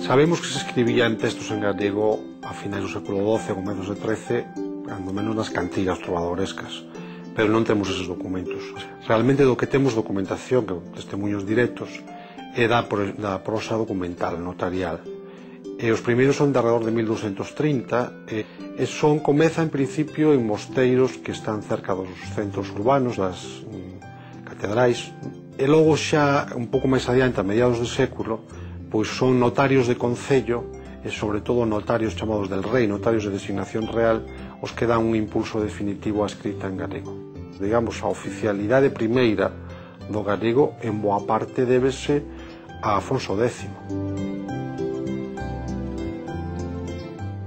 Sabemos que se escribían textos en galego a finais do século XII, a comezos do XIII, cando menos nas cantigas trovadorescas, pero non temos eses documentos. Realmente do que temos documentación, que testemunhos directos, é da prosa documental, notarial. Os primeiros son de alrededor de 1230 e comeza en principio en mosteiros que están cerca dos centros urbanos, das catedrais, e logo xa un pouco máis adiante, a mediados do século, pois son notarios de concello e sobre todo notarios chamados del rei, notarios de designación real, os que dan un impulso definitivo á escrita en galego. Digamos, a oficialidade primeira do galego en boa parte débese a Afonso X.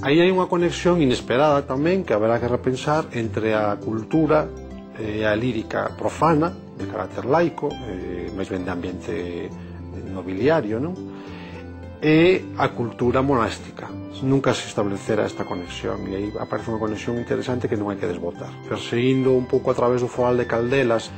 Aí hai unha conexión inesperada tamén que haberá que repensar entre a cultura e a lírica profana, de carácter laico, máis ben de ambiente nobiliario, non? E a cultura monástica. Nunca se establecera esta conexión e aí aparece unha conexión interesante que non hai que desbotar. Perseguindo un pouco a través do foral de Caldelas,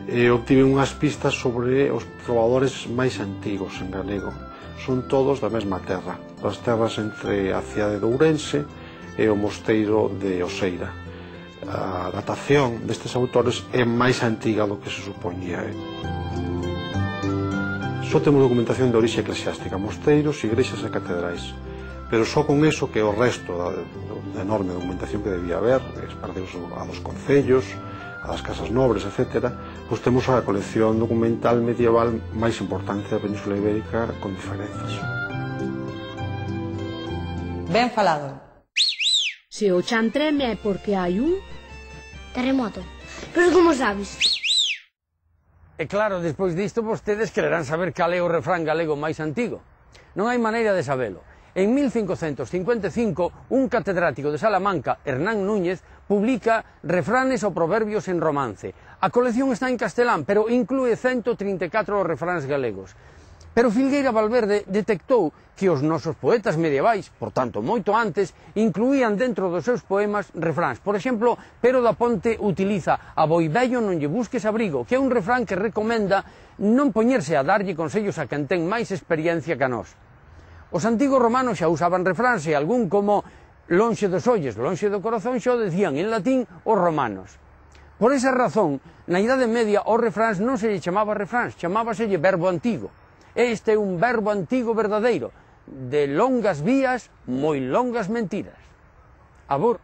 obtive unhas pistas sobre os trovadores máis antigos en galego. Son todos da mesma terra, das terras entre a cidade de Ourense e o mosteiro de Oseira. A datación destes autores é máis antiga do que se supoñía. Só temos documentación de orixe eclesiástica, mosteiros, igrexas e catedrais, pero só con eso, que o resto da enorme documentación que debía haber, espardeus a dos concellos, a das casas nobres, etc., pois temos a colección documental medieval máis importante da Península Ibérica, con diferenzas. Ben falado. Se o chan treme é porque hai un terremoto. Pero como sabes? E claro, despois disto, vostedes quererán saber cal é o refrán galego máis antigo. Non hai maneira de sabelo. En 1555, un catedrático de Salamanca, Hernán Núñez, publica Refranes ou proverbios en romance. A colección está en castelán, pero inclúe 134 refráns galegos. Pero Filgueira Valverde detectou que os nosos poetas medievais, por tanto moito antes, incluían dentro dos seus poemas refráns. Por exemplo, Pero da Ponte utiliza "A boi vello non lle busques abrigo", que é un refrán que recomenda non poñerse a darlle consellos a quen ten máis experiencia que a nós. Os antigos romanos xa usaban refráns e algún como "lonxe dos olles, lonxe do corazón" xa o decían en latín os romanos. Por esa razón, na Idade Media aos refráns non se lle chamaba refráns, chamábaselle verbo antigo. Este é un verbo antigo verdadeiro, de longas vías, moi longas mentiras. Abur.